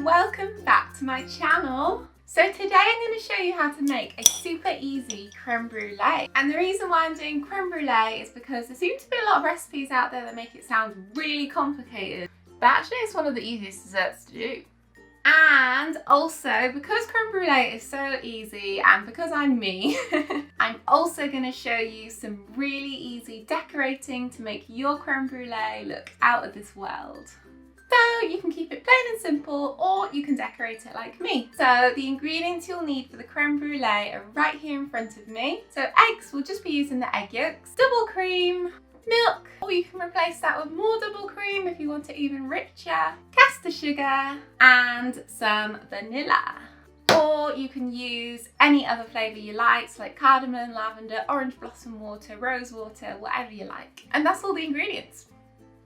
and welcome back to my channel. So today I'm going to show you how to make a super easy creme brulee. And the reason why I'm doing creme brulee is because there seem to be a lot of recipes out there that make it sound really complicated. But actually it's one of the easiest desserts to do. And also, because creme brulee is so easy and because I'm me, I'm also going to show you some really easy decorating to make your creme brulee look out of this world. So you can keep it plain and simple, or you can decorate it like me. So the ingredients you'll need for the creme brulee are right here in front of me. So eggs, we'll just be using the egg yolks, double cream, milk, or you can replace that with more double cream if you want it even richer, caster sugar, and some vanilla. Or you can use any other flavour you like, so like cardamom, lavender, orange blossom water, rose water, whatever you like. And that's all the ingredients.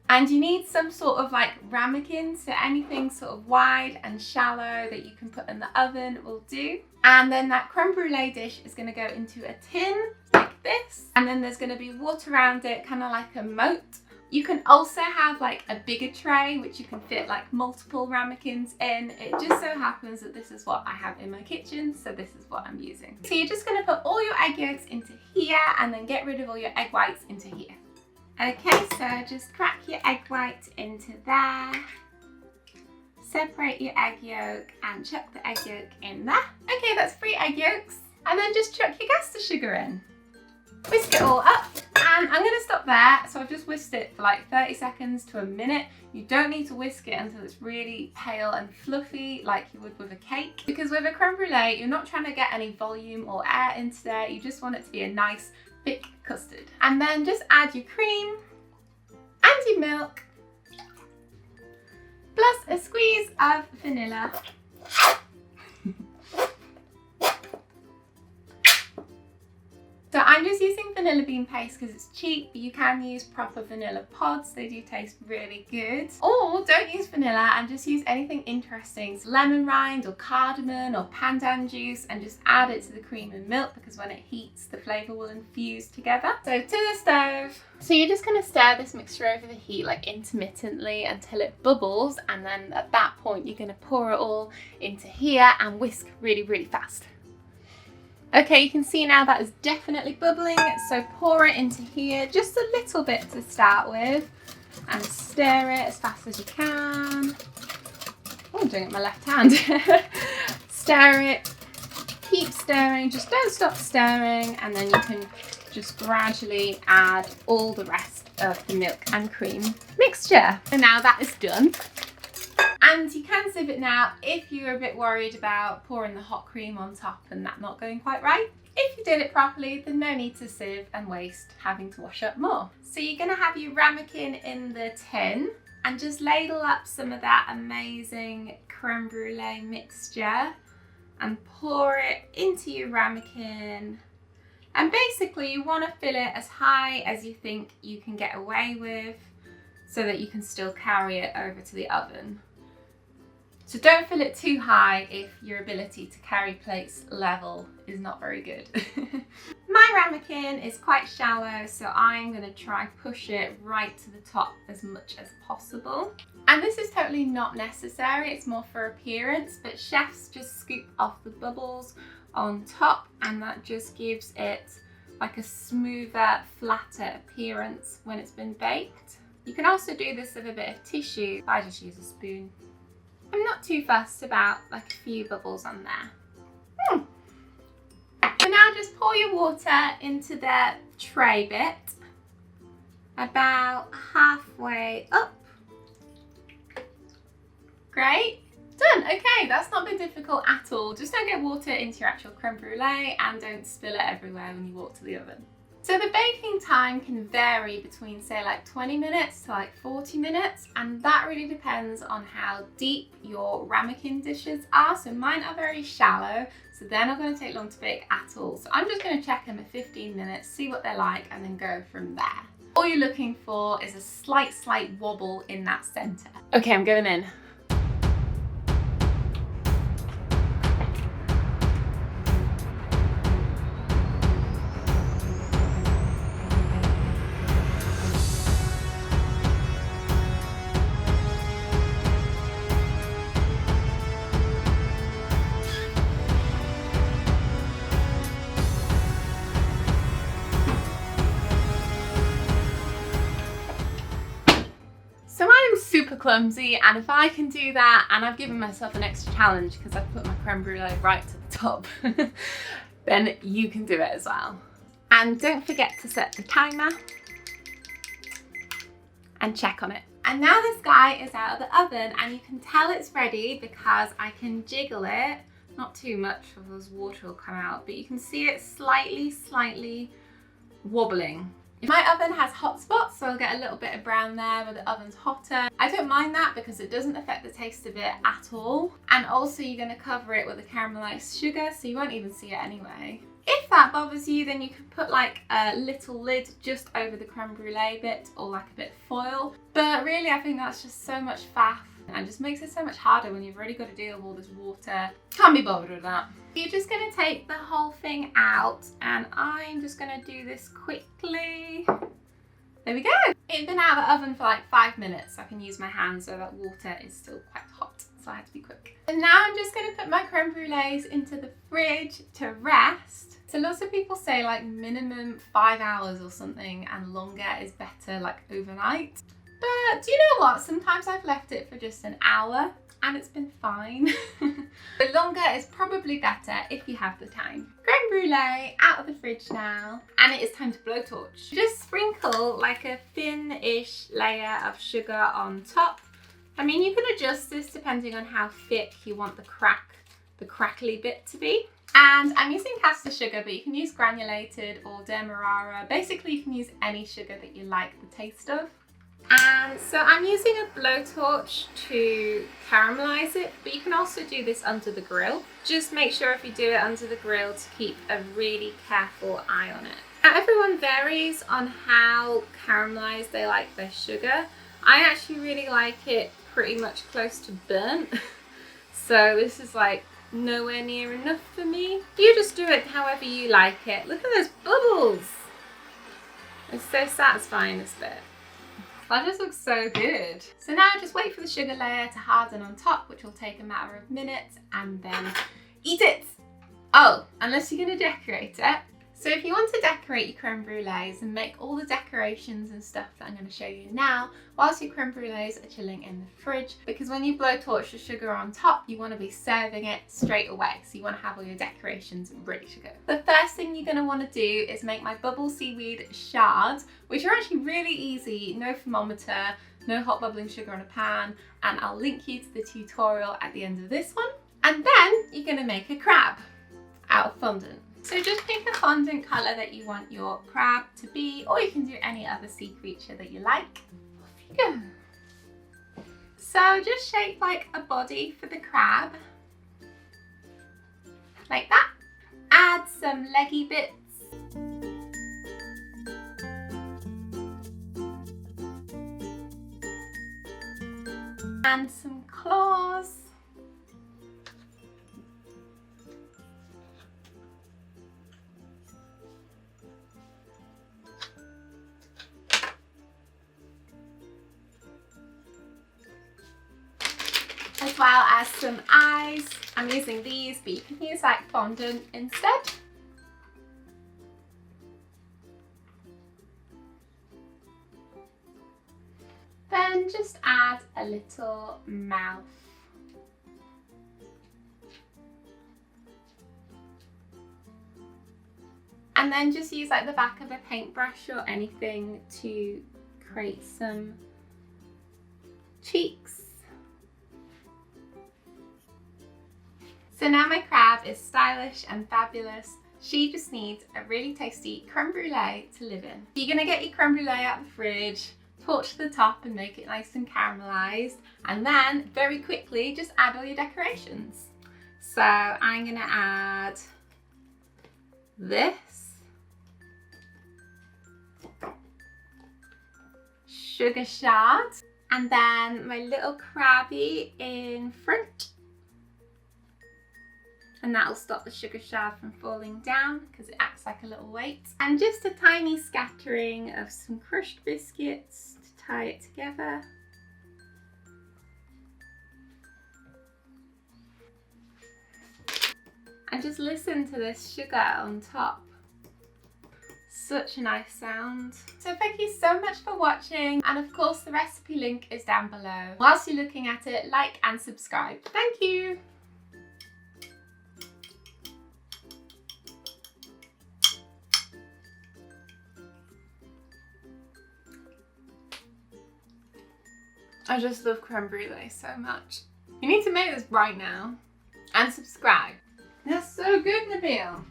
And you need some sort of like ramekin, so anything sort of wide and shallow that you can put in the oven will do. And then that creme brulee dish is going to go into a tin like this. And then there's going to be water around it, kind of like a moat. You can also have like a bigger tray, which you can fit like multiple ramekins in. It just so happens that this is what I have in my kitchen, so this is what I'm using. So you're just going to put all your egg yolks into here and then get rid of all your egg whites into here. Okay, so just crack your egg white into there, separate your egg yolk and chuck the egg yolk in there. Okay, that's 3 egg yolks, and then just chuck your caster sugar in. Whisk it all up, and I'm going to stop there. So I've just whisked it for like 30 seconds to a minute. You don't need to whisk it until it's really pale and fluffy like you would with a cake, because with a creme brulee you're not trying to get any volume or air into there, you just want it to be a nice thick custard. And then just add your cream and your milk, plus a squeeze of vanilla. So I'm just using vanilla bean paste because it's cheap, but you can use proper vanilla pods. They do taste really good. Or don't use vanilla and just use anything interesting. So lemon rind or cardamom or pandan juice, and just add it to the cream and milk, because when it heats, the flavour will infuse together. So to the stove. So you're just going to stir this mixture over the heat like intermittently until it bubbles, and then at that point you're going to pour it all into here and whisk really, really fast. Okay, you can see now that is definitely bubbling, so pour it into here, just a little bit to start with, and stir it as fast as you can. Oh, I'm doing it with my left hand. Stir it, keep stirring, just don't stop stirring, and then you can just gradually add all the rest of the milk and cream mixture. And now that is done. And you can sieve it now if you're a bit worried about pouring the hot cream on top and that not going quite right. If you did it properly, then no need to sieve and waste having to wash up more. So you're going to have your ramekin in the tin and just ladle up some of that amazing creme brulee mixture and pour it into your ramekin. And basically you want to fill it as high as you think you can get away with, so that you can still carry it over to the oven. So don't fill it too high if your ability to carry plates level is not very good. My ramekin is quite shallow, so I'm going to try push it right to the top as much as possible. And this is totally not necessary, it's more for appearance, but chefs just scoop off the bubbles on top, and that just gives it like a smoother, flatter appearance when it's been baked. You can also do this with a bit of tissue. I just use a spoon. I'm not too fussed about like a few bubbles on there. So now just pour your water into the tray bit, about halfway up. Great, done. Okay, that's not been difficult at all. Just don't get water into your actual creme brulee and don't spill it everywhere when you walk to the oven. So the baking time can vary between say like 20 minutes to like 40 minutes, and that really depends on how deep your ramekin dishes are. So mine are very shallow, so they're not going to take long to bake at all. So I'm just going to check them at 15 minutes, see what they're like, and then go from there. All you're looking for is a slight wobble in that centre. Okay, I'm going in. clumsy, and if I can do that, and I've given myself an extra challenge because I've put my creme brulee right to the top, then you can do it as well. And don't forget to set the timer and check on it. And now this guy is out of the oven, and you can tell it's ready because I can jiggle it, not too much or else water will come out, but you can see it slightly wobbling. My oven has hot spots, so I'll get a little bit of brown there where the oven's hotter. I don't mind that because it doesn't affect the taste of it at all. And also you're going to cover it with a caramelized sugar, so you won't even see it anyway. If that bothers you, then you can put like a little lid just over the creme brulee bit, or like a bit of foil. But really I think that's just so much faff and just makes it so much harder when you've already got to deal with all this water. Can't be bothered with that. You're just going to take the whole thing out, and I'm just going to do this quickly. There we go. It's been out of the oven for like 5 minutes. I can use my hands, so that water is still quite hot, so I had to be quick. And now I'm just going to put my creme brulees into the fridge to rest. So lots of people say like minimum 5 hours or something, and longer is better, like overnight. But do you know what? Sometimes I've left it for just an hour and it's been fine. The longer is probably better if you have the time. Creme brulee out of the fridge now, and it is time to blowtorch. Just sprinkle like a thin-ish layer of sugar on top. I mean, you can adjust this depending on how thick you want the crackly bit to be. And I'm using caster sugar, but you can use granulated or demerara. Basically, you can use any sugar that you like the taste of. And so I'm using a blowtorch to caramelize it, but you can also do this under the grill. Just make sure if you do it under the grill to keep a really careful eye on it. Now, everyone varies on how caramelized they like their sugar. I actually really like it pretty much close to burnt. So this is like nowhere near enough for me. You just do it however you like it. Look at those bubbles. It's so satisfying, this bit. That just looks so good. So now just wait for the sugar layer to harden on top, which will take a matter of minutes, and then eat it. Oh, unless you're going to decorate it. So if you want to decorate your creme brulees and make all the decorations and stuff that I'm going to show you now, whilst your creme brulees are chilling in the fridge, because when you blowtorch the sugar on top, you want to be serving it straight away. So you want to have all your decorations ready to go. The first thing you're going to want to do is make my bubble seaweed shards, which are actually really easy. No thermometer, no hot bubbling sugar on a pan, and I'll link you to the tutorial at the end of this one. And then you're going to make a crab out of fondant. So just pick a fondant colour that you want your crab to be, or you can do any other sea creature that you like. Off you go. So just shape like a body for the crab, like that. Add some leggy bits. And some claws. As well as some eyes. I'm using these, but you can use like fondant instead. Then just add a little mouth. And then just use like the back of a paintbrush or anything to create some cheeks. So now my crab is stylish and fabulous. She just needs a really tasty creme brulee to live in. You're gonna get your creme brulee out of the fridge, torch the top and make it nice and caramelized, and then very quickly just add all your decorations. So I'm gonna add this, sugar shard, and then my little crabby in front. And that will stop the sugar shard from falling down because it acts like a little weight. And just a tiny scattering of some crushed biscuits to tie it together. And just listen to this sugar on top. such a nice sound. So thank you so much for watching, and of course the recipe link is down below. Whilst you're looking at it, like and subscribe. Thank you! I just love creme brulee so much. You need to make this right now and subscribe. That's so good, Nabil.